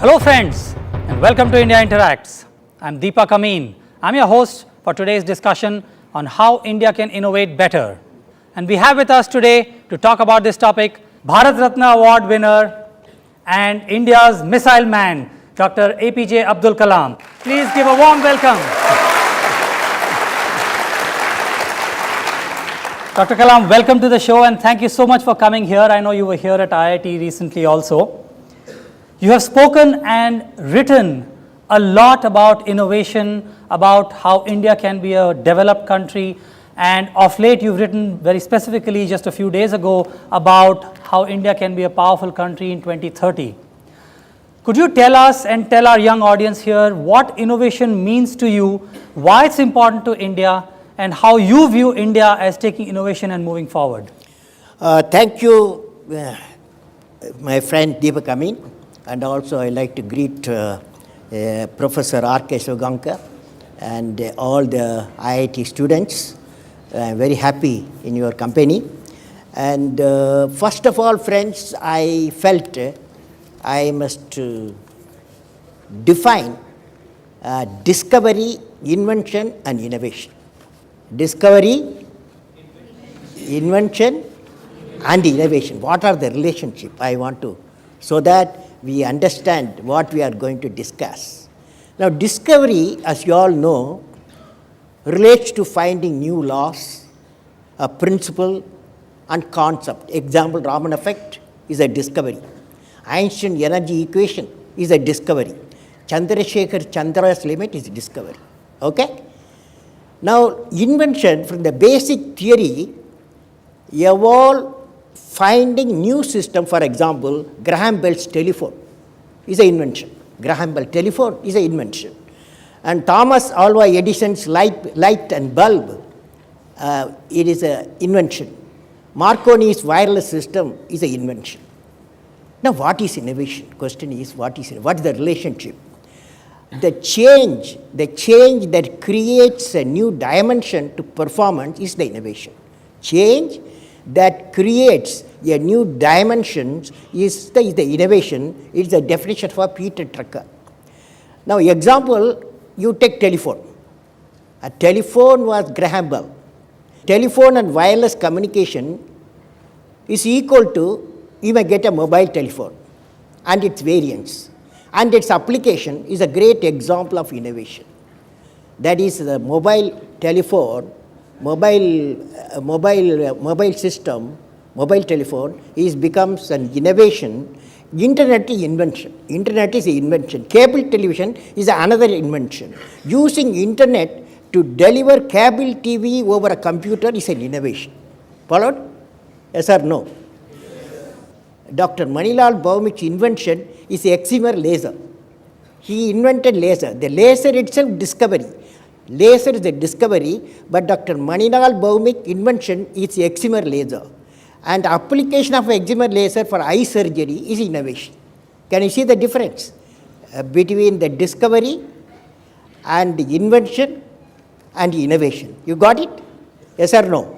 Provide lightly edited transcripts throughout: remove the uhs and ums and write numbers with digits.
Hello friends and welcome to India Interacts. I'm Deepak Amin. I'm your host for today's discussion on how India can innovate better. And we have with us today to talk about this topic Bharat Ratna Award winner and India's missile man, Dr. APJ Abdul Kalam. Please give a warm welcome. Dr. Kalam, welcome to the show and thank you so much for coming here. I know you were here at IIT recently also. You have spoken and written a lot about innovation, about how India can be a developed country, and of late you've written very specifically just a few days ago about how India can be a powerful country in 2030. Could you tell us and tell our young audience here what innovation means to you, why it's important to India, and how you view India as taking innovation and moving forward? Thank you, my friend Deepak Amin. And also I like to greet Professor R.K. Sugankar and all the IIT students. I'm very happy in your company. And first of all, friends, I felt I must define discovery, invention and innovation. Discovery, invention and innovation. What are the relationship I want to, so that we understand what we are going to discuss. Now, discovery, as you all know, relates to finding new laws, a principle and concept. Example, Raman effect is a discovery. Einstein energy equation is a discovery. Chandrasekhar Chandra's limit is discovery. Okay? Now, invention from the basic theory evolved finding new system. For example, Graham Bell's telephone is an invention. Graham Bell telephone is an invention. And Thomas Alva Edison's light and bulb, it is an invention. Marconi's wireless system is an invention. Now, what is innovation? Question is, what is the relationship? The change that creates a new dimension to performance is the innovation. Change that creates a new dimension is the innovation. It's the definition for Peter Drucker. Now, example, you take telephone. A telephone was Graham Bell. Telephone and wireless communication is equal to, you may get a mobile telephone and its variants. And its application is a great example of innovation. That is the mobile telephone, mobile system, mobile telephone becomes an innovation. Internet is invention. Internet is an invention. Cable television is another invention. Using internet to deliver cable TV over a computer is an innovation. Followed? Yes or no? Dr. Manilal Bhaumik's invention is excimer laser. He invented laser. The laser itself discovery. Laser is a discovery, but Dr. Manilal Bhaumik's invention is excimer laser. And application of excimer laser for eye surgery is innovation. Can you see the difference between the discovery and the invention and innovation? You got it? Yes or no?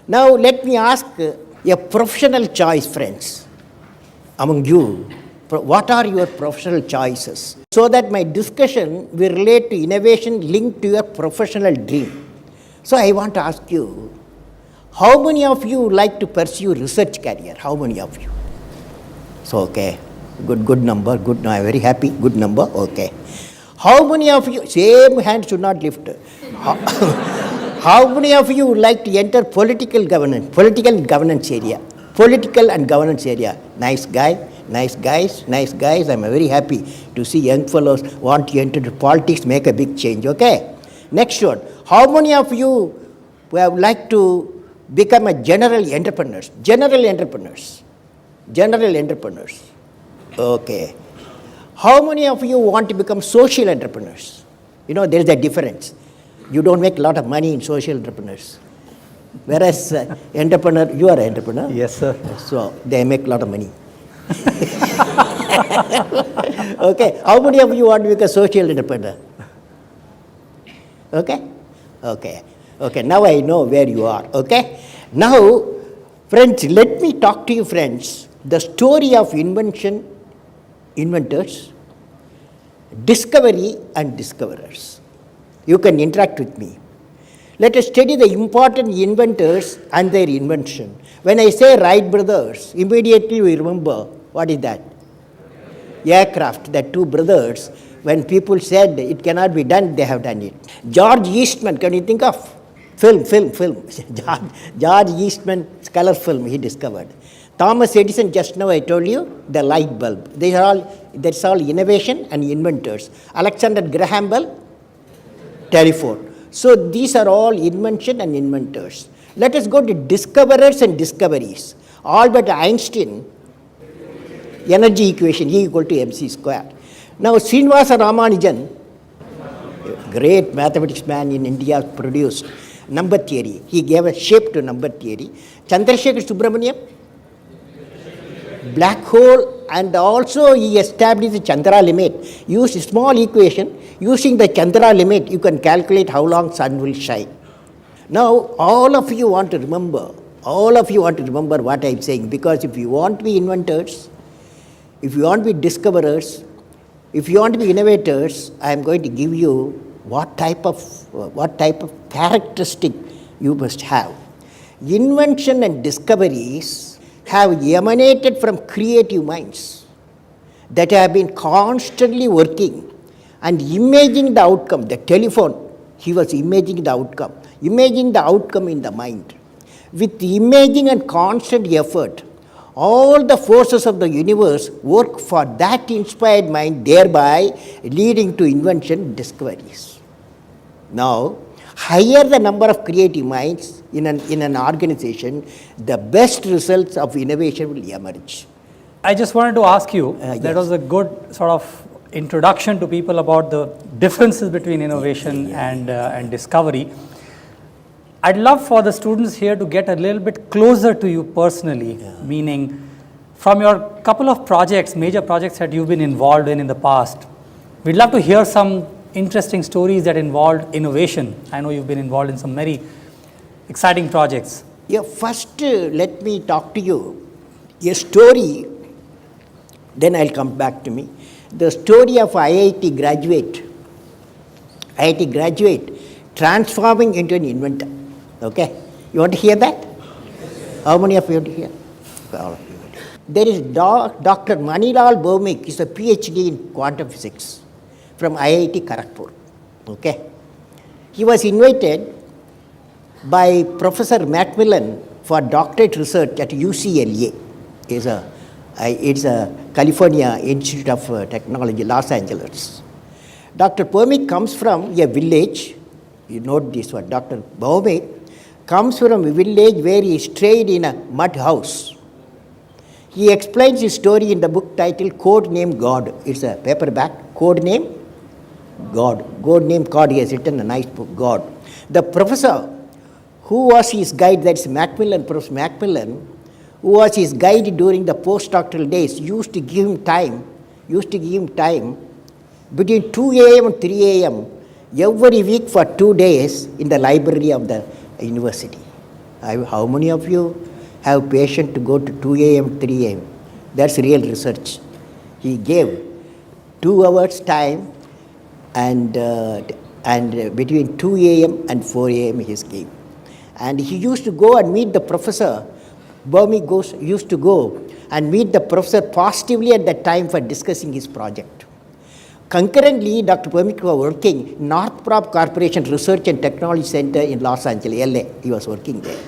Now, let me ask a professional choice, friends, among you. What are your professional choices? So that my discussion will relate to innovation linked to your professional dream. So I want to ask you, how many of you like to pursue research career? How many of you? So, okay, good number, good, I'm very happy, good number, okay. How many of you, same hand should not lift. How many of you would like to enter political governance area? Political and governance area. Nice guys. I'm very happy to see young fellows want to enter politics, make a big change, okay? Next one. How many of you would like to become a general entrepreneurs? Okay. How many of you want to become social entrepreneurs? You know, there is a difference. You don't make a lot of money in social entrepreneurs. Whereas entrepreneur, you are an entrepreneur. Yes, sir. So they make a lot of money. Okay. How many of you want to become a social entrepreneur? Okay. Now I know where you are. Okay. Now, friends, let me talk to you, friends. The story of invention inventors, discovery and discoverers. You can interact with me. Let us study the important inventors and their invention. When I say Wright brothers, immediately we remember what is that? Aircraft. The two brothers, when people said it cannot be done, they have done it. George Eastman, can you think of? Film. George Eastman's color film he discovered. Thomas Edison, just now I told you, the light bulb. That's all innovation and inventors. Alexander Graham Bell, telephone. So these are all invention and inventors. Let us go to discoverers and discoveries. Albert Einstein, energy equation E equal to mc square. Now Srinivasa Ramanujan, great mathematics man in India, produced number theory. He gave a shape to number theory. Chandrasekhar Subramaniam, black hole, and also he established the Chandra limit. Use a small equation. Using the Chandra limit, you can calculate how long sun will shine. Now, all of you want to remember what I am saying, because if you want to be inventors, if you want to be discoverers, if you want to be innovators, I am going to give you what type of characteristic you must have. Invention and discoveries have emanated from creative minds that have been constantly working and imaging the outcome. The telephone, he was imaging the outcome in the mind. With imaging and constant effort, all the forces of the universe work for that inspired mind, thereby leading to invention discoveries. Now, higher the number of creative minds in an organization, the best results of innovation will emerge. I just wanted to ask you, Yes. that was a good sort of introduction to people about the differences between innovation and discovery. I'd love for the students here to get a little bit closer to you personally, meaning from your couple of projects, major projects that you've been involved in the past. We'd love to hear some interesting stories that involved innovation. I know you've been involved in some very exciting projects. Yeah, first let me talk to you a story, then I'll come back to me. The story of IIT graduate transforming into an inventor. Okay? You want to hear that? How many of you want to hear? All of you. There is Dr. Manilal Bhaumik, is a PhD in quantum physics from IIT Kharagpur. Okay? He was invited by Professor Macmillan for doctorate research at UCLA. It's a California Institute of Technology, Los Angeles. Dr. Bhaumik comes from a village. You note this one. Dr. Bhaumik comes from a village where he stayed in a mud house. He explains his story in the book titled Code Name God. It's a paperback. Code Name God. Code Name God. He has written a nice book, God. The professor who was his guide, that's Macmillan, Professor Macmillan, who was his guide during the postdoctoral days, used to give him time between 2 a.m. and 3 a.m. every week for 2 days in the library of the university. How many of you have patience to go to 2 a.m., 3 a.m.? That's real research. He gave 2 hours time and between 2 a.m. and 4 a.m. he gave. And he used to go and meet the professor. Bhaumik used to go and meet the professor positively at that time for discussing his project. Concurrently, Dr. Bhaumik was working in Northrop Corporation Research and Technology Center in Los Angeles, LA. He was working there.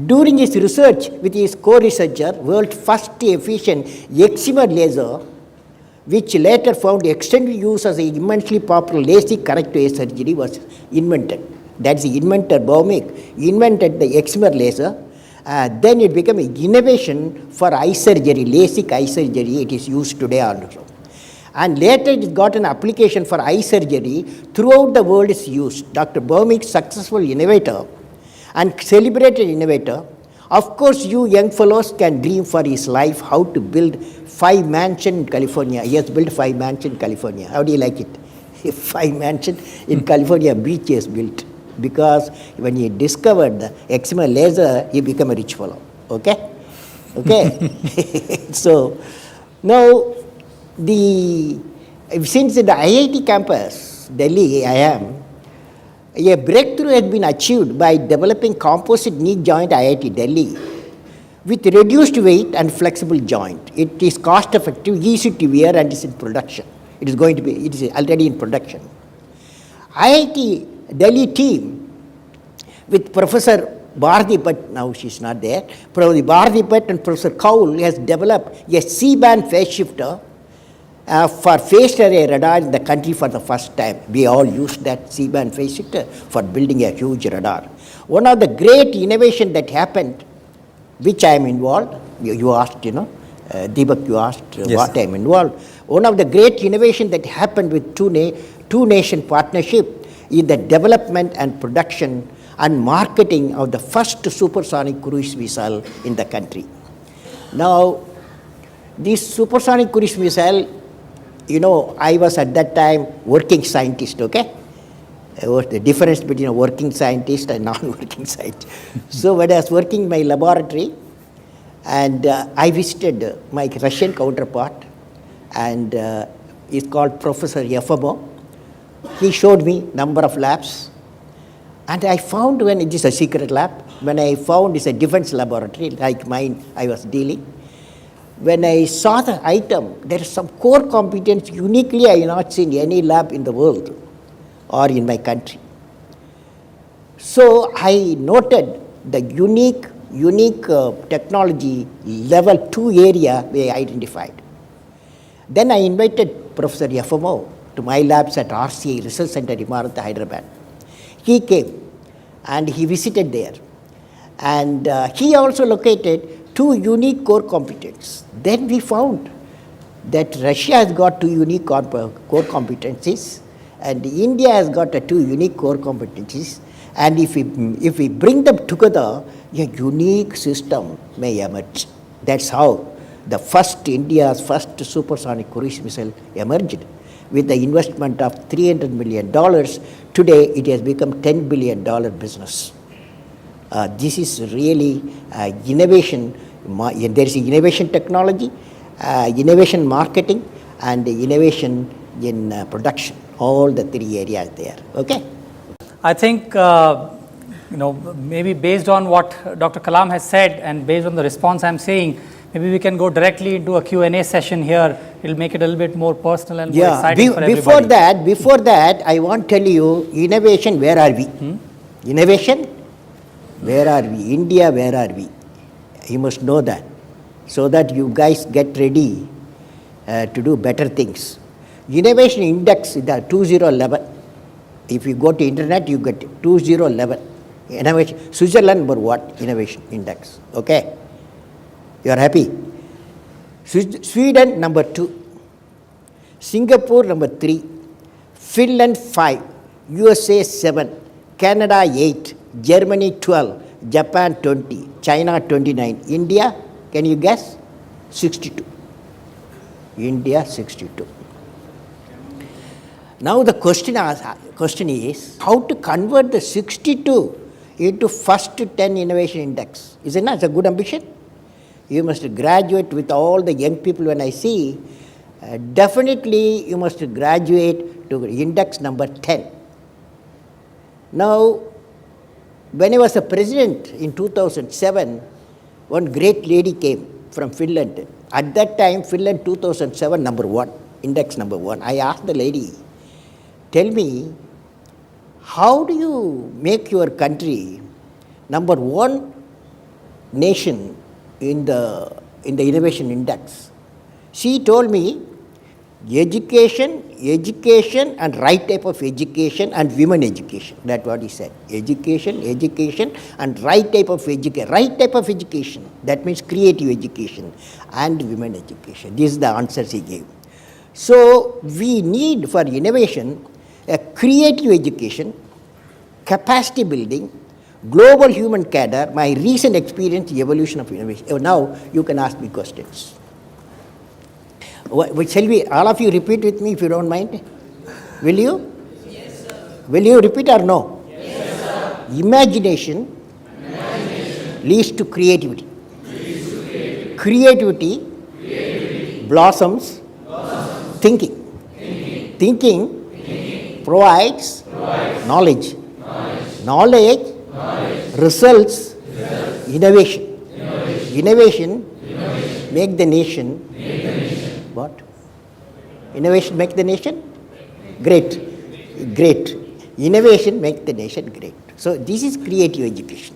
During his research with his co-researcher, world's first efficient excimer laser, which later found extended use as an immensely popular LASIK corrective eye surgery, was invented. That's the inventor Bhaumik invented the excimer laser. Then it became an innovation for eye surgery, LASIK eye surgery. It is used today also. And later it got an application for eye surgery. Throughout the world is used. Dr. Bhaumik, successful innovator and celebrated innovator. Of course, you young fellows can dream for his life how to build 5 mansions in California. He has built 5 mansions in California. How do you like it? 5 mansions in California beach he has built. Because when he discovered the excimer laser, he became a rich fellow. Okay? Okay? So, now the since the IIT campus, Delhi, I am, a breakthrough has been achieved by developing composite knee joint IIT Delhi with reduced weight and flexible joint. It is cost effective, easy to wear, and is in production. It is already in production. IIT Delhi team with Professor Bharati Bhatt, now she is not there, Professor Bharati Bhatt and Professor Kaul has developed a C-band phase shifter for phased array radar in the country for the first time. We all used that C-band phase shifter for building a huge radar. One of the great innovation that happened, which I am involved, you asked, Deepak, you asked Yes. what I am involved. One of the great innovation that happened with two nation partnership is the development and production and marketing of the first supersonic cruise missile in the country. Now, this supersonic cruise missile, I was at that time working scientist, okay? What the difference between a working scientist and non-working scientist. So when I was working in my laboratory, and I visited my Russian counterpart, and he's called Professor Yefimov. He showed me number of labs, and I found when it is a secret lab, when I found it's a defense laboratory like mine I was dealing, when I saw the item, there is some core competence uniquely I have not seen any lab in the world or in my country. So I noted the unique technology level 2 area we identified. Then I invited Professor Yefimov to my labs at RCA Research Center, Imarat, Hyderabad. He came and he visited there. And he also located 2 unique core competencies. Then we found that Russia has got 2 unique core competencies, and India has got 2 unique core competencies. And if we bring them together, a unique system may emerge. That's how India's first supersonic cruise missile emerged. With the investment of $300 million, today it has become $10 billion business. This is really innovation. There is innovation technology, innovation marketing, and innovation in production. All the 3 areas there. Okay. I think, maybe based on what Dr. Kalam has said and based on the response I'm saying, maybe we can go directly into a Q&A session here. It'll make it a little bit more personal and more exciting for everybody. Before that, I want to tell you, innovation, where are we? Innovation, where are we? India, where are we? You must know that, so that you guys get ready to do better things. Innovation index is the 2011. If you go to internet, you get 2011. Innovation, Switzerland number 1 innovation index. Okay, you are happy. Sweden number 2, Singapore number 3, Finland 5, USA 7, Canada 8, Germany 12, Japan 20, China 29, India, can you guess? 62. India 62. Now the question is how to convert the 62 into first 10 innovation index. Isn't that a good ambition? You must graduate with all the young people when I see. Definitely you must graduate to index number 10. Now, when I was a president in 2007, one great lady came from Finland. At that time, Finland 2007 number 1, index number 1. I asked the lady, tell me, how do you make your country number 1 nation in the innovation index? She told me, education and right type of education and women education. That's what he said. Education and right type of education. Right type of education, that means creative education and women education. This is the answers he gave. So we need for innovation a creative education, capacity building, global human cadre, my recent experience, evolution of innovation. Now you can ask me questions. Shall we, all of you repeat with me if you don't mind? Will you? Yes, sir. Will you repeat or no? Yes, sir. Imagination leads to creativity. Creativity blossoms thinking. Thinking provides knowledge. Knowledge results innovation. Innovation make the nation what? Innovation make the nation great. Great. Innovation make the nation great. So this is creative education.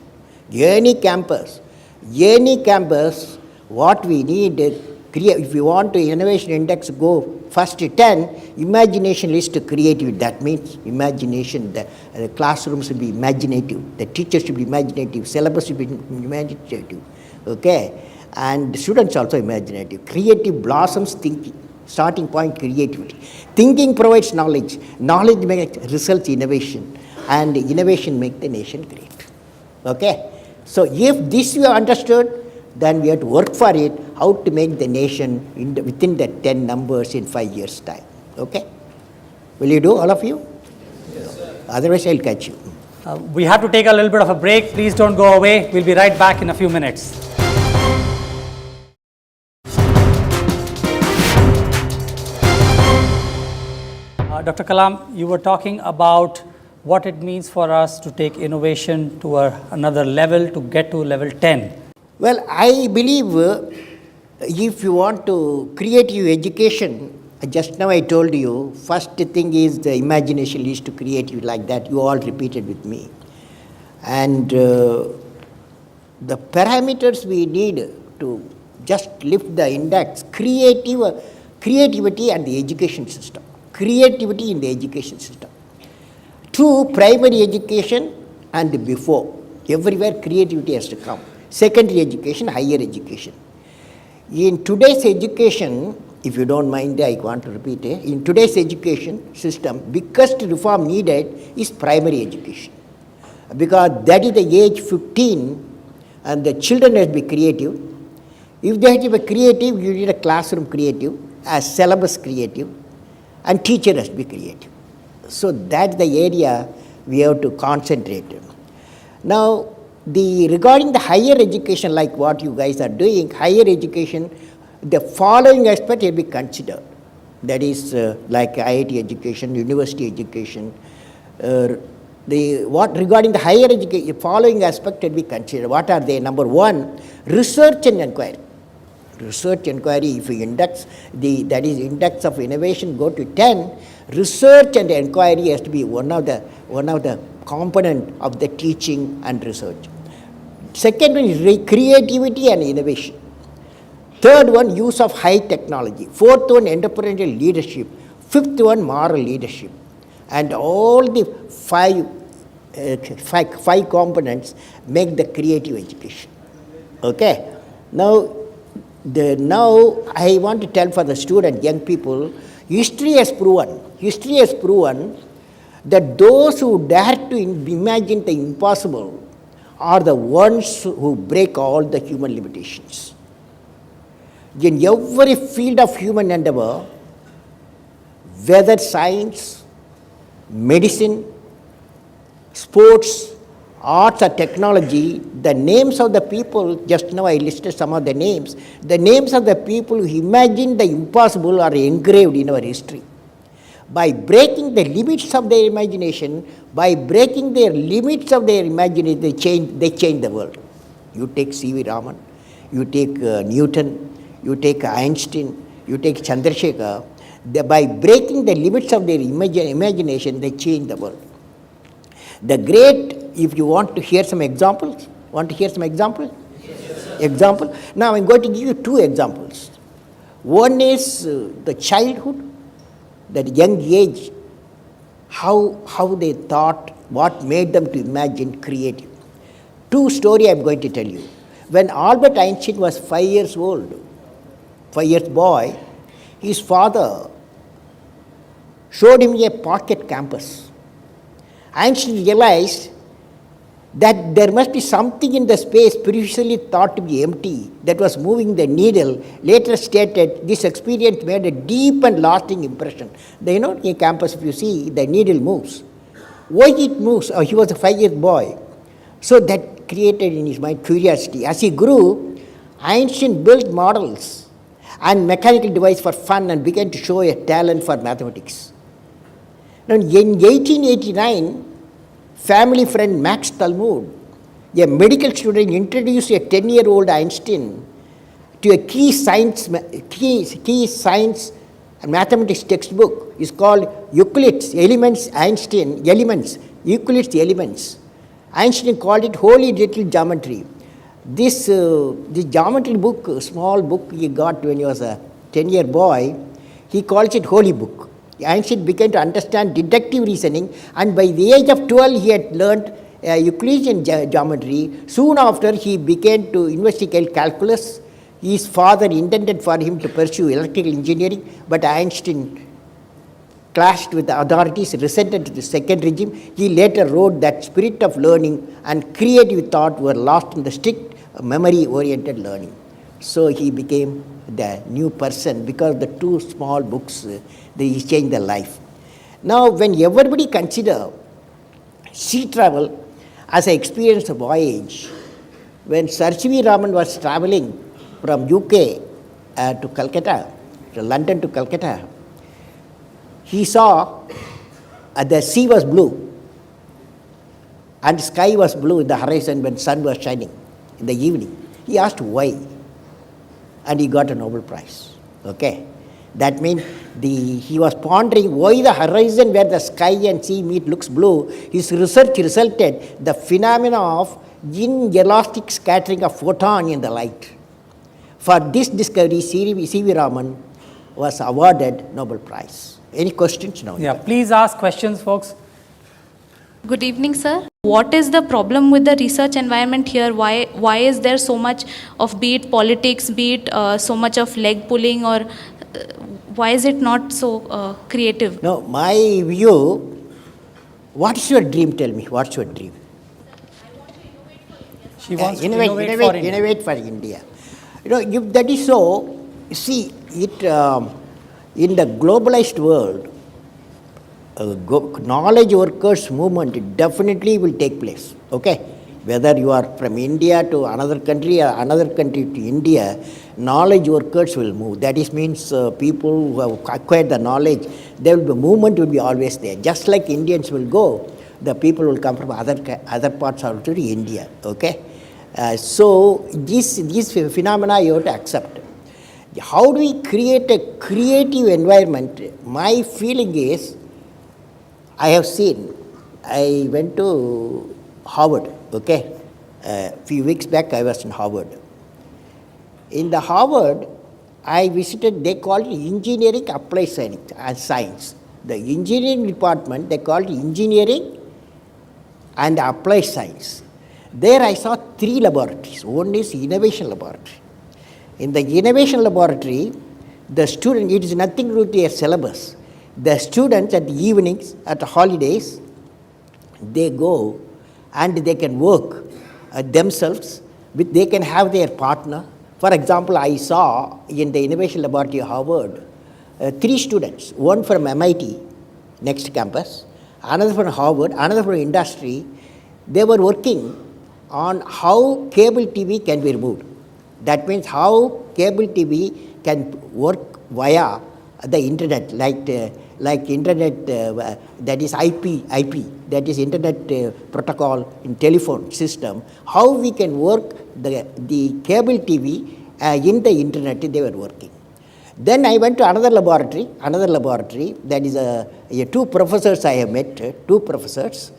Any campus, what we need, if you want to innovation index go first 10, imagination leads to creativity. That means imagination, the classrooms should be imaginative, the teachers should be imaginative, syllabus should be imaginative, okay? And students also imaginative. Creative blossoms thinking, starting point creativity. Thinking provides knowledge, knowledge makes results innovation, and innovation makes the nation great, okay? So if this you have understood, then we have to work for it, how to make the nation within the 10 numbers in 5 years' time. Okay? Will you do, all of you? Yes, sir. Otherwise, I'll catch you. We have to take a little bit of a break. Please don't go away. We'll be right back in a few minutes. Dr. Kalam, you were talking about what it means for us to take innovation to another level, to get to level 10. Well, I believe if you want to creative education, just now I told you, first thing is the imagination leads to creativity, like that. You all repeated with me. And the parameters we need to just lift the index, creativity and the education system. Creativity in the education system. To primary education and before, everywhere creativity has to come. Secondary education, higher education. In today's education, if you don't mind, I want to repeat it. In today's education system, biggest reform needed is primary education. Because that is the age 15 and the children have to be creative. If they have to be creative, you need a classroom creative, a syllabus creative, and teacher has to be creative. So that's the area we have to concentrate. Now, regarding the higher education, like what you guys are doing, higher education, the following aspect will be considered. That is like IIT education, university education. Regarding the higher education, following aspect will be considered. What are they? Number one, research and inquiry. Research inquiry, if you index, that is index of innovation go to 10, research and inquiry has to be one of the component of the teaching and research. Second one is creativity and innovation. Third one, use of high technology. Fourth one, entrepreneurial leadership. Fifth one, moral leadership. And all the five components make the creative education. Okay? Now I want to tell for the student, young people, history has proven that those who dare to imagine the impossible are the ones who break all the human limitations. In every field of human endeavor, whether science, medicine, sports, arts or technology, the names of the people, just now I listed some of the names of the people who imagined the impossible are engraved in our history. By breaking the limits of their imagination, they change the world. You take C.V. Raman, you take Newton, you take Einstein, you take Chandrasekhar. By breaking the limits of their imagination, they change the world. The great, if you want to hear some examples, Yes, example. Now I'm going to give you two examples. One is the childhood, that young age, how they thought, what made them to imagine creative. Two story I'm going to tell you. When Albert Einstein was 5 years old, 5 years boy, his father showed him a pocket compass. Einstein realized that there must be something in the space previously thought to be empty that was moving the needle. Later stated, this experience made a deep and lasting impression. In a campus, if you see, the needle moves. Why it moves? He was a 5-year-old boy. So that created in his mind curiosity. As he grew, Einstein built models and mechanical device for fun and began to show a talent for mathematics. Now, in 1889, family friend Max Talmud, a medical student, introduced a 10-year-old Einstein to a key science and mathematics textbook. Is called Euclid's Elements, Euclid's Elements. Einstein called it Holy Little Geometry. This geometry book, small book he got when he was a 10-year boy, he calls it Holy Book. Einstein began to understand deductive reasoning, and by the age of 12 he had learned Euclidean geometry. Soon after he began to investigate calculus. His father intended for him to pursue electrical engineering, but Einstein clashed with the authorities, resented the second regime. He later wrote that spirit of learning and creative thought were lost in the strict memory-oriented learning. So he became the new person because the two small books, they changed their life. Now, when everybody consider sea travel as an experience of voyage, when Sir C.V. Raman was traveling from UK to Calcutta, to London to Calcutta, he saw the sea was blue and sky was blue in the horizon when sun was shining in the evening. He asked why, and he got a Nobel Prize. Okay, that means he was pondering why the horizon where the sky and sea meet looks blue. His research resulted the phenomena of inelastic scattering of photon in the light. For this discovery, C.V. Raman was awarded Nobel Prize. Any questions now? Yeah, please ask questions, folks. Good evening, sir. What is the problem with the research environment here? Why is there so much of, be it politics, be it so much of leg pulling, or why is it not so creative? No, my view, what is your dream? Tell me, what's your dream? She wants to innovate for India. You know, if that is so, see, it in the globalized world, knowledge workers movement definitely will take place. Okay, whether you are from India to another country or another country to India, knowledge workers will move. That is means people who have acquired the knowledge, there will be movement will be always there. Just like Indians will go, the people will come from other parts also to India. Okay. So these phenomena you have to accept. How do we create a creative environment? My feeling is, I have seen, I went to Harvard, okay. A few weeks back I was in Harvard. In the Harvard, I visited, they call it engineering applied science. The engineering department, they call it engineering and applied science. There I saw 3 laboratories. One is innovation laboratory. In the innovation laboratory, the student, it is nothing to do with their syllabus. The students at the evenings, at the holidays, they go and they can work themselves, they can have their partner. For example, I saw in the innovation laboratory at Harvard, 3 students, one from MIT, next campus, another from Harvard, another from industry. They were working on how cable TV can be removed. That means how cable TV can work via the internet, like internet, that is IP, that is internet protocol in telephone system. How we can work the cable TV in the internet, they were working. Then I went to another laboratory, that is 2 professors I have met, 2 professors.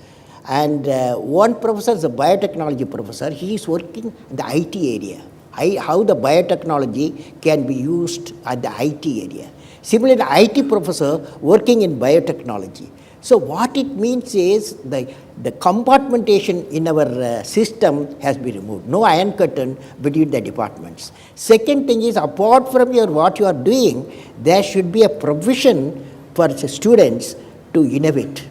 And one professor is a biotechnology professor. He is working in the IT area. How the biotechnology can be used at the IT area. Similarly, the IT professor working in biotechnology. So what it means is the compartmentation in our system has been removed. No iron curtain between the departments. Second thing is, apart from what you are doing, there should be a provision for students to innovate.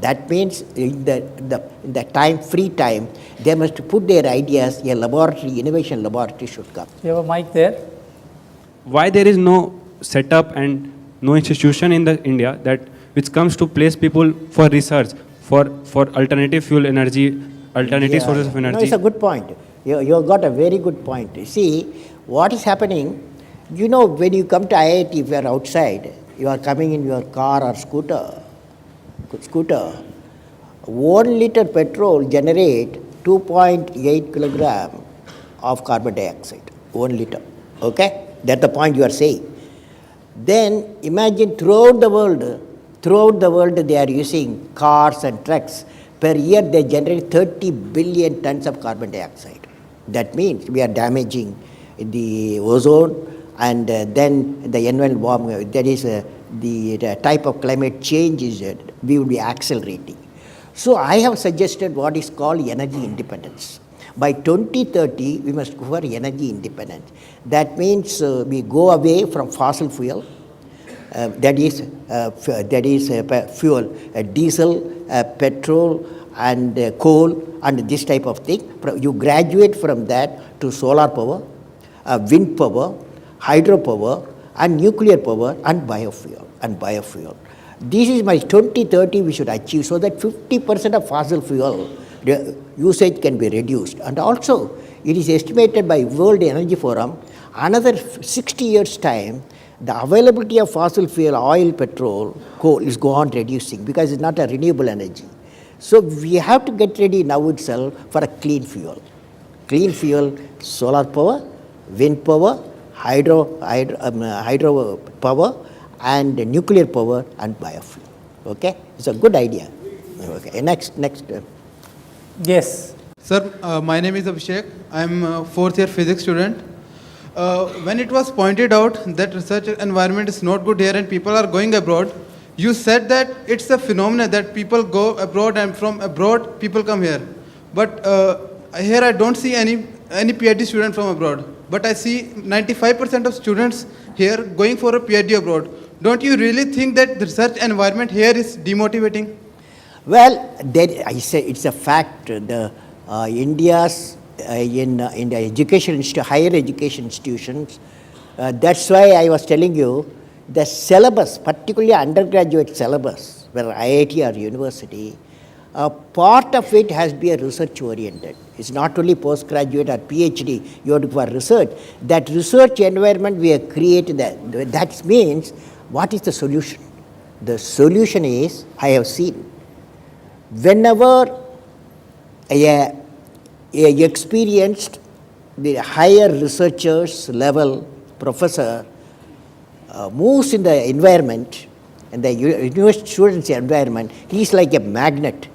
That means in the time, free time, they must put their ideas, a laboratory, innovation laboratory should come. You have a mic there? Why there is no setup and no institution in the India that which comes to place people for research, for alternative fuel energy, alternative sources of energy? No, it's a good point. You got a very good point. You see, what is happening, You know, when you come to IIT, if you are outside, you are coming in your car or scooter, 1 liter petrol generate 2.8 kilogram of carbon dioxide, 1 liter. Okay? That's the point you are saying. Then imagine throughout the world they are using cars and trucks. Per year they generate 30 billion tons of carbon dioxide. That means we are damaging the ozone and then the environment warming. That is the type of climate change is we will be accelerating. So I have suggested what is called energy independence. By 2030, we must go for energy independence. That means we go away from fossil fuel, that is fuel, diesel, petrol, and coal, and this type of thing. You graduate from that to solar power, wind power, hydropower, and nuclear power, and biofuel. This is my 2030 we should achieve, so that 50% of fossil fuel usage can be reduced. And also, it is estimated by World Energy Forum, another 60 years' time, the availability of fossil fuel, oil, petrol, coal is go on reducing because it's not a renewable energy. So we have to get ready now itself for a clean fuel. Clean fuel, solar power, wind power, hydro power, and nuclear power, and biofuel. Okay? It's a good idea. Okay. Next. Yes. Sir, my name is Abhishek. I am a fourth year physics student. When it was pointed out that research environment is not good here and people are going abroad, you said that it's a phenomenon that people go abroad and from abroad people come here. But here I don't see any PhD student from abroad. But I see 95% of students here going for a PhD abroad. Don't you really think that the research environment here is demotivating? Well, I say it's a fact. The India's in the education higher education institutions. That's why I was telling you the syllabus, particularly undergraduate syllabus, where IIT or university, part of it has to be a research oriented. It's not only postgraduate or PhD. You have to go for research. That research environment we have created. That means what is the solution? The solution is I have seen. Whenever a experienced, the higher researchers level professor moves in the environment, in the university students' environment, he is like a magnet.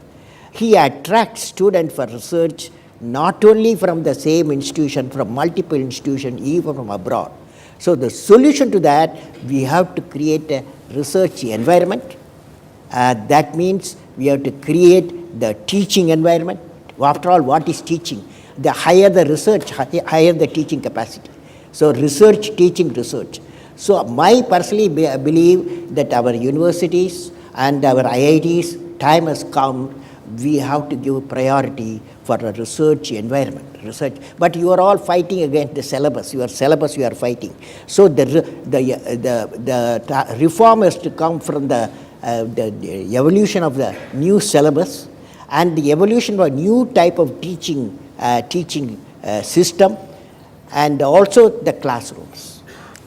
He attracts students for research not only from the same institution, from multiple institutions, even from abroad. So the solution to that, we have to create a research environment. That means we have to create the teaching environment. After all, what is teaching? The higher the research, higher the teaching capacity. So research, teaching, research. So I personally believe that our universities and our IITs, time has come, we have to give priority for a research environment. But you are all fighting against the syllabus. Your syllabus you are fighting. So the reform has to come from the evolution of the new syllabus and the evolution of a new type of teaching system, and also the classrooms.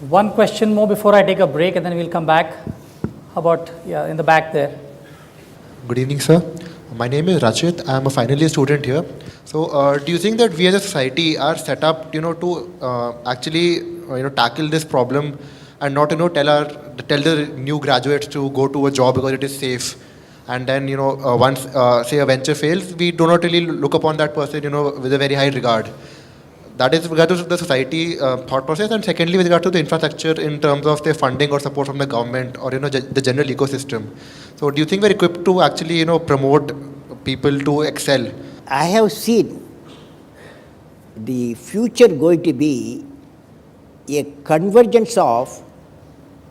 One question more before I take a break, and then we'll come back. How about, in the back there? Good evening, sir. My name is Rachit. I am a final year student here. So, do you think that we as a society are set up, to actually, tackle this problem and not, tell the new graduates to go to a job because it is safe, and then, once say a venture fails, we do not really look upon that person, with a very high regard. That is with regard to the society thought process, and secondly with regard to the infrastructure in terms of their funding or support from the government or the general ecosystem. So do you think we're equipped to actually promote people to excel? I have seen the future going to be a convergence of,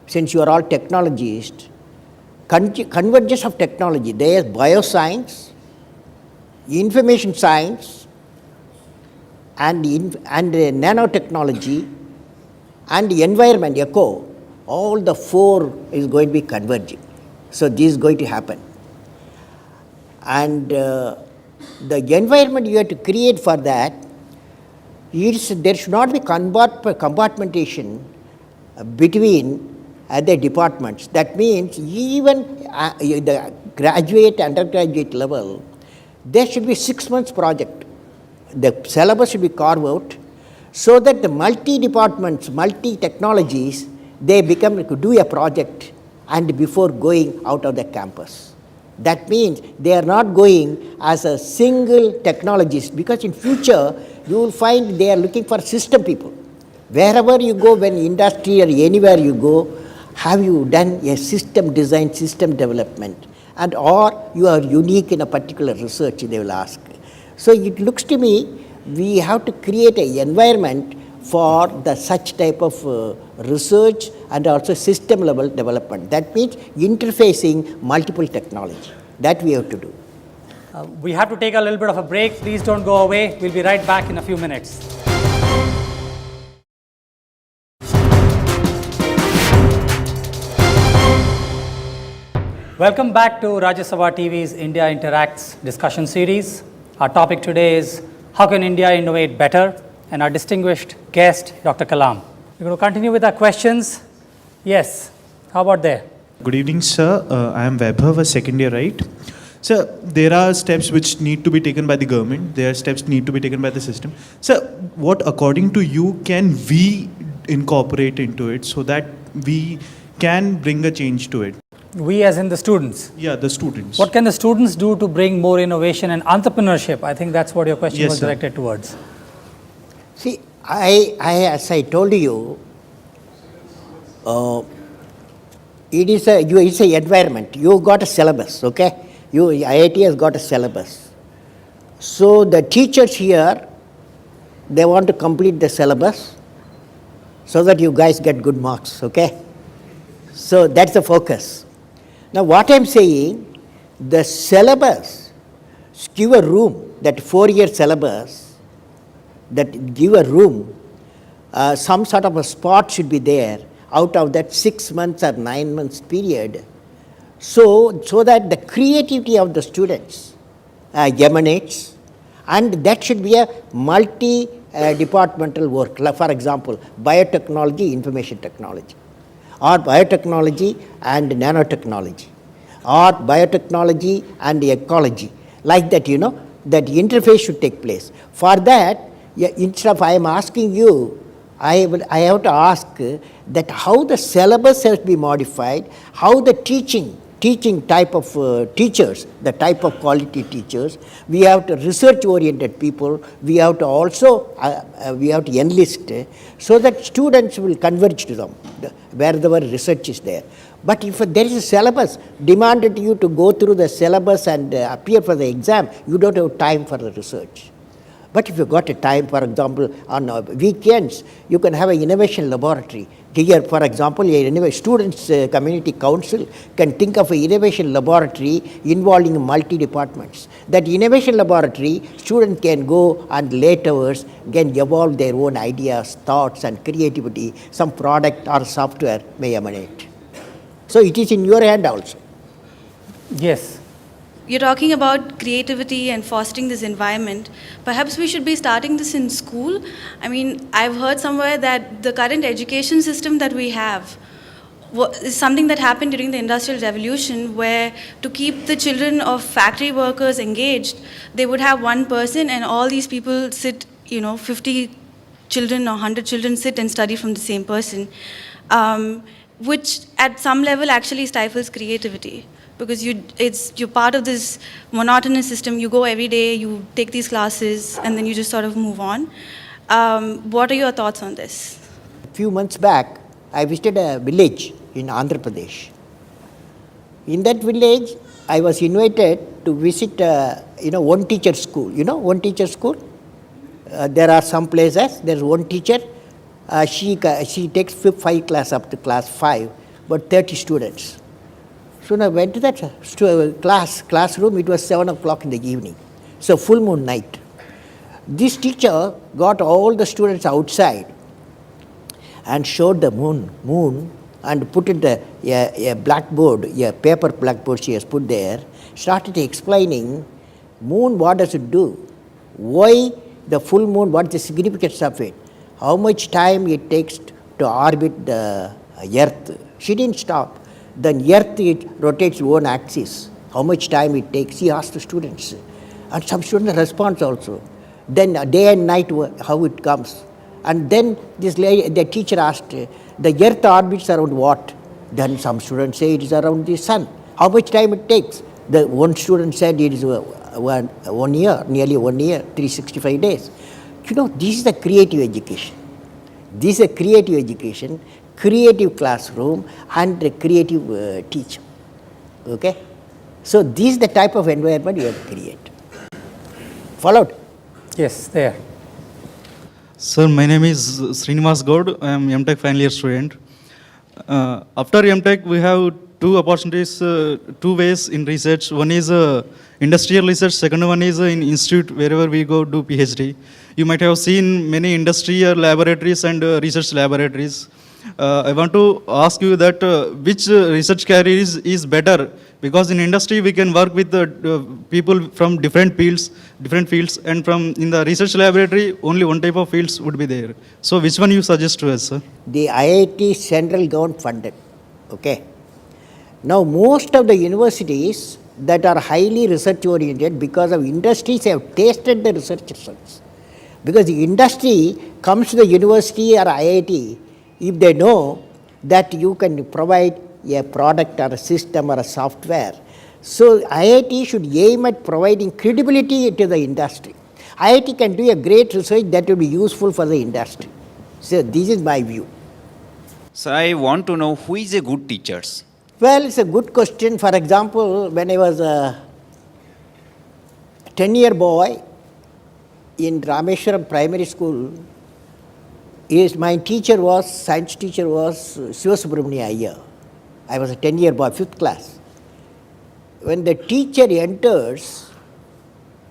since you are all technologists, convergence of technology. There is bioscience, information science, and nanotechnology, and the environment, eco, all the four is going to be converging. So this is going to happen. And the environment you have to create for that, there should not be compartmentation. between the departments. That means even the graduate, undergraduate level, there should be 6 months project. The syllabus should be carved out so that the multi-departments, multi-technologies, they could do a project and before going out of the campus. That means they are not going as a single technologist, because in future you will find they are looking for system people. Wherever you go, when industry or anywhere you go, have you done a system design, system development, and or you are unique in a particular research, they will ask. So it looks to me we have to create an environment for the such type of research and also system level development. That means interfacing multiple technology. That we have to do. We have to take a little bit of a break. Please don't go away. We'll be right back in a few minutes. Welcome back to Rajya Sabha TV's India Interacts discussion series. Our topic today is how can India innovate better? And our distinguished guest, Dr. Kalam. We're going to continue with our questions. Yes, how about there? Good evening, sir. I am Vaibhav, a second year, right? Sir, there are steps which need to be taken by the government. There are steps need to be taken by the system. Sir, what according to you can we incorporate into it so that we can bring a change to it? We as in the students. Yeah, the students. What can the students do to bring more innovation and entrepreneurship? I think that's what your question Yes, was sir. directed towards. See, as I told you, it's a environment. You got a syllabus, okay? IIT has got a syllabus. So the teachers here, they want to complete the syllabus so that you guys get good marks, okay? So that's the focus. Now what I'm saying, the syllabus, give a room, that 4-year syllabus, that give a room, some sort of a spot should be there out of that 6 months or 9 months period, so that the creativity of the students emanates, and that should be a multi-departmental work. Like for example, biotechnology, information technology, or biotechnology and nanotechnology, or biotechnology and ecology. Like that, that interface should take place. For that, instead of I am asking you, I have to ask that how the syllabus has been modified, how the teaching type of teachers, the type of quality teachers, we have to research-oriented people, we have to also, we have to enlist so that students will converge to them, wherever research is there. But if there is a syllabus demanded you to go through the syllabus and appear for the exam, you don't have time for the research. But if you got a time, for example, on weekends, you can have an innovation laboratory. Here, for example, a students' community council can think of an innovation laboratory involving multi-departments. That innovation laboratory, students can go and late hours can evolve their own ideas, thoughts and creativity. Some product or software may emanate. So it is in your hand also. Yes. You're talking about creativity and fostering this environment. Perhaps we should be starting this in school. I mean, I've heard somewhere that the current education system that we have is something that happened during the Industrial Revolution, where to keep the children of factory workers engaged, they would have one person and all these people sit, 50 children or 100 children sit and study from the same person, which at some level actually stifles creativity. Because you're part of this monotonous system. You go every day, you take these classes, and then you just sort of move on. What are your thoughts on this? A few months back, I visited a village in Andhra Pradesh. In that village, I was invited to visit, one teacher school. One teacher school? There are some places, there's one teacher. She takes 5 class up to class 5, but 30 students. So when I went to that classroom, it was 7 o'clock in the evening. So full moon night. This teacher got all the students outside and showed the moon and put it a blackboard, a paper blackboard she has put there, started explaining moon, what does it do? Why the full moon, what is the significance of it? How much time it takes to orbit the Earth. She didn't stop. Then Earth, it rotates its own axis. How much time it takes? She asked the students. And some students respond also. Then day and night, how it comes. And then this lady, the teacher asked, the Earth orbits around what? Then some students say it is around the sun. How much time it takes? The one student said it is 1 year, nearly 1 year, 365 days. You know, this is the creative education. This is a creative education, creative classroom, and a creative teacher. Okay? So this is the type of environment you have to create. Followed? Yes, there. Sir, my name is Srinivas Gaud. I am MTech final year student. After MTech, we have two opportunities, two ways in research. One is industrial research. Second one is in institute, wherever we go do PhD. You might have seen many industrial laboratories and research laboratories. I want to ask you that which research career is better, because in industry we can work with people from different fields, and from in the research laboratory only one type of fields would be there. So which one you suggest to us, sir? The IIT central government funded. Okay. Now most of the universities that are highly research oriented, because of industries have tasted the research results. Because the industry comes to the university or IIT, if they know that you can provide a product or a system or a software. So IIT should aim at providing credibility to the industry. IIT can do a great research that will be useful for the industry. So this is my view. So I want to know who is a good teachers. Well, it's a good question. For example, when I was a 10-year boy in Rameshwaram Primary School, my science teacher was Sivasubramania Iyer. I was a 10-year boy, 5th class. When the teacher enters,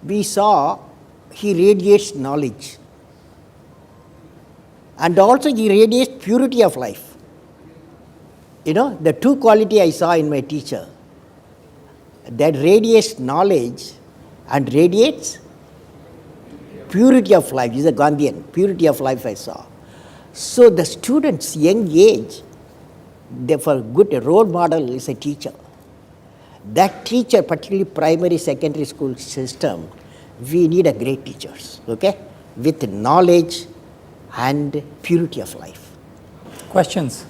we saw he radiates knowledge. And also he radiates purity of life. You know, the two quality I saw in my teacher, that radiates knowledge and radiates purity of life. He's a Gandhian, purity of life I saw. So the students, young age, for a good role model is a teacher. That teacher, particularly primary, secondary school system, we need a great teachers, okay, with knowledge and purity of life. Questions?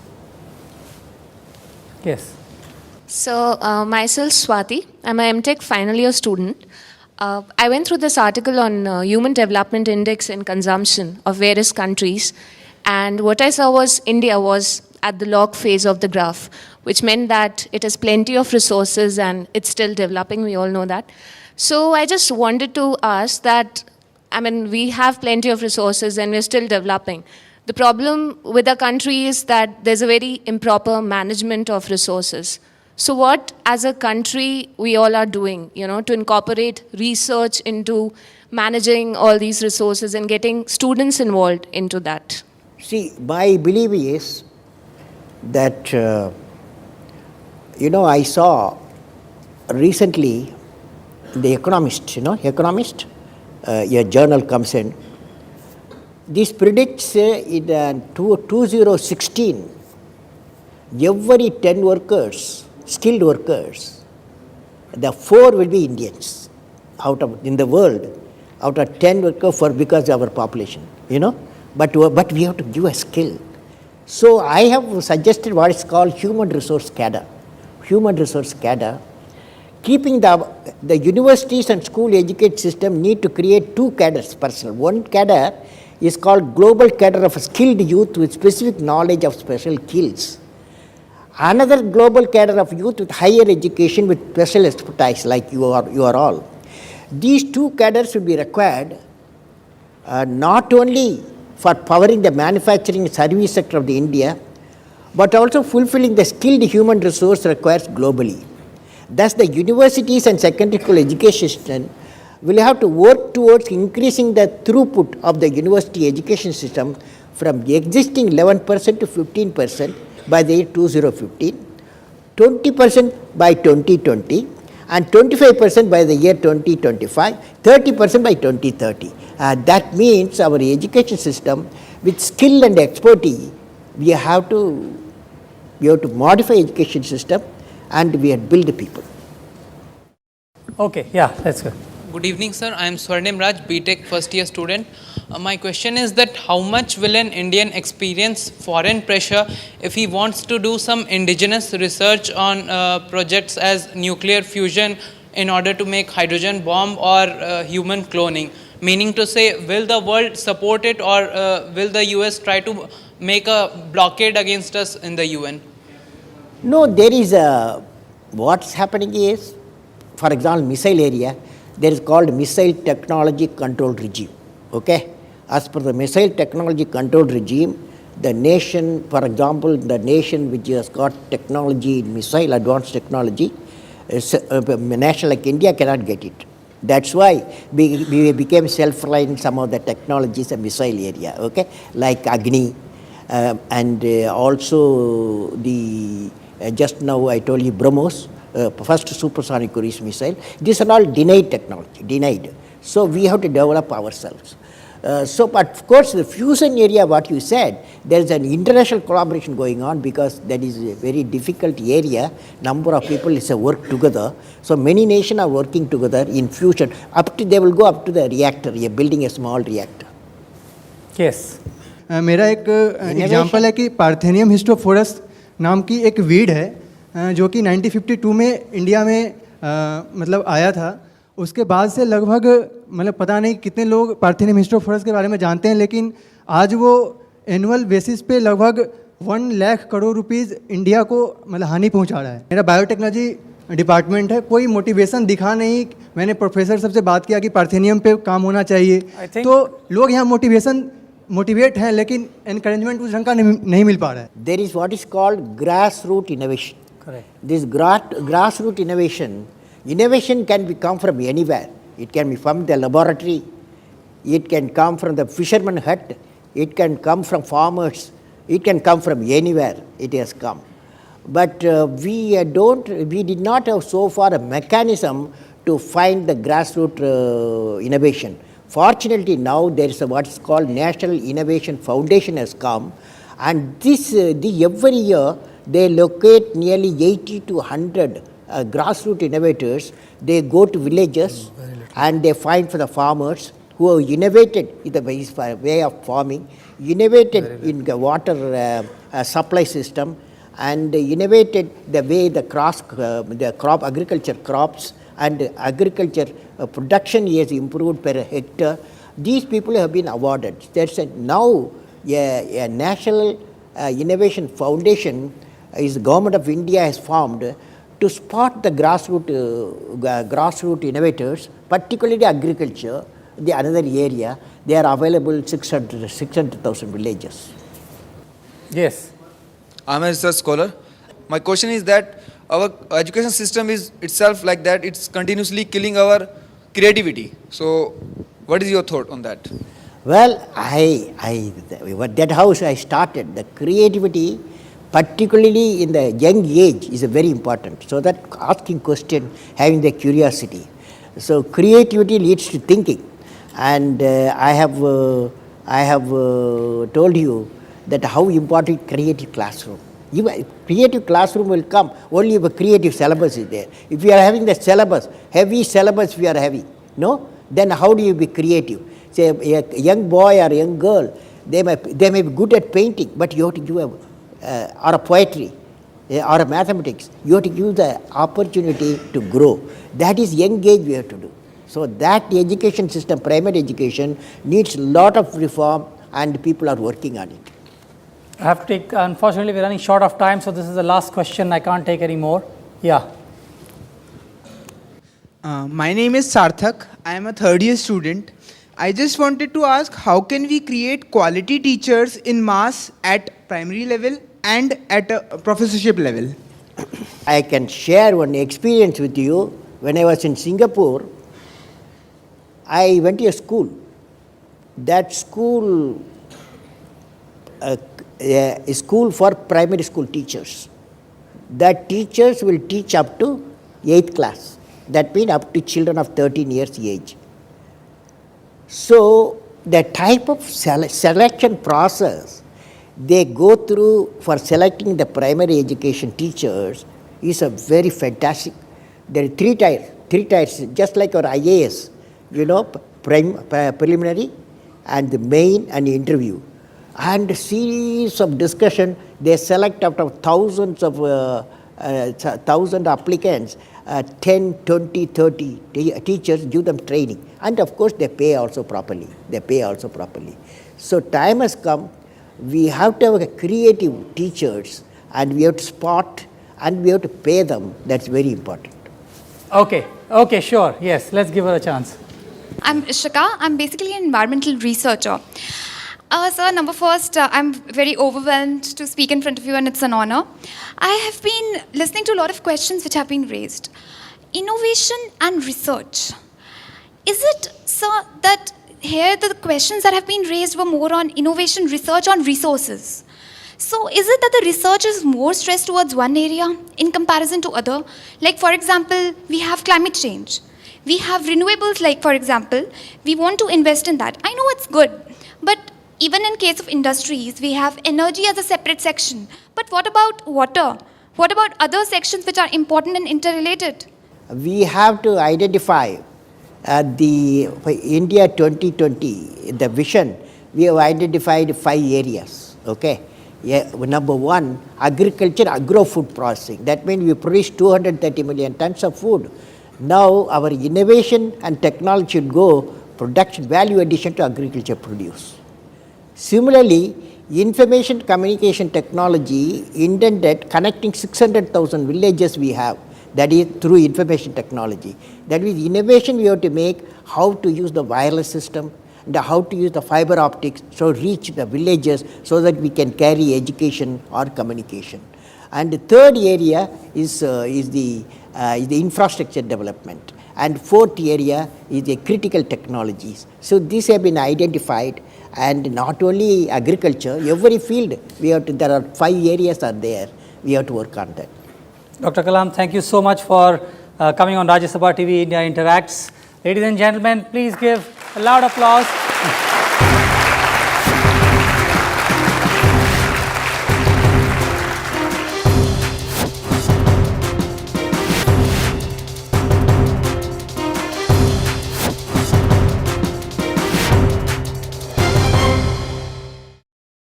Yes. So, myself Swati, I'm a MTech final year student. I went through this article on Human Development Index and consumption of various countries, and what I saw was India was at the log phase of the graph, which meant that it has plenty of resources and it's still developing, we all know that. So I just wanted to ask that, I mean, we have plenty of resources and we're still developing. The problem with our country is that there's a very improper management of resources. So what, as a country, we all are doing, you know, to incorporate research into managing all these resources and getting students involved into that? See, my belief is that, I saw recently The Economist, Economist, a journal comes in. This predicts in 2016, every 10 workers, skilled workers, the 4 will be Indians in the world, out of 10 workers because of our population, But we have to give a skill. So I have suggested what is called human resource cadre. Human resource cadre. Keeping the universities and school education system need to create 2 cadres personal. One cadre is called global cadre of skilled youth with specific knowledge of special skills. Another global cadre of youth with higher education with special expertise like you are all. These 2 cadres will be required not only for powering the manufacturing service sector of the India, but also fulfilling the skilled human resource required globally. Thus, the universities and secondary school education system will have to work towards increasing the throughput of the university education system from the existing 11% to 15% by the year 2015, 20% by 2020, and 25% by the year 2025, 30% by 2030. That means our education system with skill and expertise, we have to We have to modify education system and we have to build the people. Okay, yeah, that's good. Good evening, sir. I am Swarnim Raj, BTech first year student. My question is that how much will an Indian experience foreign pressure if he wants to do some indigenous research on projects as nuclear fusion in order to make hydrogen bomb or human cloning? Meaning to say, will the world support it, or will the US try to make a blockade against us in the UN? No, there is a, what's happening is, for example, missile area, there is called missile technology control regime. Okay? As per the missile technology control regime, the nation, for example, the nation which has got technology, missile advanced technology, a nation like India cannot get it. That's why we became self-reliant in some of the technologies in missile area, okay, like Agni, and also the, just now I told you BrahMos, first supersonic cruise missile. These are all denied technology, denied. So we have to develop ourselves. But of course, the fusion area, what you said, there is an international collaboration going on because that is a very difficult area. Number of people is a work together. So many nations are working together in fusion. Up to, they will go up to the reactor, building a small reactor. Yes. मेरा एक example है कि parthenium हिस्टोफोरस नाम की एक weed है जो कि 1952 में इंडिया में मतलब आया था. उसके बाद से लगभग मतलब पता नहीं कितने लोग पार्थेनियम हिस्टोफोरस के बारे में जानते हैं, लेकिन आज वो एनुअल बेसिस पे लगभग 1 लाख करोड़ रुपीस इंडिया को मतलब हानि पहुंचा रहा है. मेरा बायोटेक्नोलॉजी डिपार्टमेंट है, कोई मोटिवेशन दिखा नहीं. मैंने प्रोफेसर सबसे बात किया कि पार्थेनियम पे काम होना चाहिए, तो लोग यहाँ मोटिवेट हैं, लेकिन एनकरेजमेंट उस ढंग का नहीं मिल पा रहा है. There is what is called grassroots innovation. Correct. This grassroots innovation can come from anywhere. It can be from the laboratory, it can come from the fisherman hut, it can come from farmers, it can come from anywhere it has come. But we did not have so far a mechanism to find the grassroots innovation. Fortunately now there is what is called National Innovation Foundation has come, and this every year they locate nearly 80 to 100 grassroots innovators. They go to villages and they find for the farmers who have innovated in the way of farming, innovated in the water supply system, and innovated the way the crop agriculture crops and agriculture production is improved per hectare. These people have been awarded. There's now a National Innovation Foundation is the government of India has formed to spot the grassroots innovators, particularly agriculture, the another area. They are available 600,000 villages. Yes. I'm a research scholar. My question is that our education system is itself like that. It's continuously killing our creativity. So, what is your thought on that? Well, that house I started. The creativity, particularly in the young age, is very important. So that asking question, having the curiosity. So creativity leads to thinking, and I have told you that how important creative classroom. Creative classroom will come only if a creative syllabus is there. If you are having the syllabus, heavy syllabus we are having, no? Then how do you be creative? Say a young boy or a young girl, they may be good at painting, but you have to give or a poetry or a mathematics. You have to give the opportunity to grow. That is young age we have to do. So that education system, primary education, needs a lot of reform, and people are working on it. I have to take, unfortunately we're running short of time, so this is the last question. I can't take any more. Yeah. My name is Sarthak. I am a third year student. I just wanted to ask, how can we create quality teachers in mass at primary level and at a professorship level? I can share one experience with you. When I was in Singapore, I went to a school. That school is a school for primary school teachers. That teachers will teach up to 8th class. That means up to children of 13 years age. So the type of selection process, they go through for selecting the primary education teachers is a very fantastic. There are three tiers, just like our IAS, preliminary and the main and the interview. And a series of discussion, they select out of thousands of thousand applicants, 10, 20, 30 teachers, give them training. And of course, they pay also properly. So time has come, we have to have creative teachers and we have to spot and we have to pay them. That's very important. Okay, sure. Yes, let's give her a chance. I'm Ishika. I'm basically an environmental researcher. Sir, number first, I'm very overwhelmed to speak in front of you and it's an honor. I have been listening to a lot of questions which have been raised. Innovation and research. Is it, sir, that here the questions that have been raised were more on innovation, research on resources? So is it that the research is more stressed towards one area in comparison to other? Like for example, we have climate change. We have renewables, like for example, we want to invest in that. I know it's good, but even in case of industries, we have energy as a separate section. But what about water? What about other sections which are important and interrelated? We have to identify for India 2020, the vision, we have identified 5 areas, okay? Number 1, agriculture, agro-food processing. That means we produce 230 million tons of food. Now our innovation and technology should go production, value addition to agriculture produce. Similarly, information communication technology intended connecting 600,000 villages we have, that is through information technology. That is innovation we have to make, how to use the wireless system, and how to use the fiber optics, so reach the villages so that we can carry education or communication. And the third area is the infrastructure development. And fourth area is the critical technologies. So these have been identified, and not only agriculture, every field, there are 5 areas are there, we have to work on that. Dr. Kalam, thank you so much for coming on Rajya Sabha TV India Interacts. Ladies and gentlemen, please give a loud applause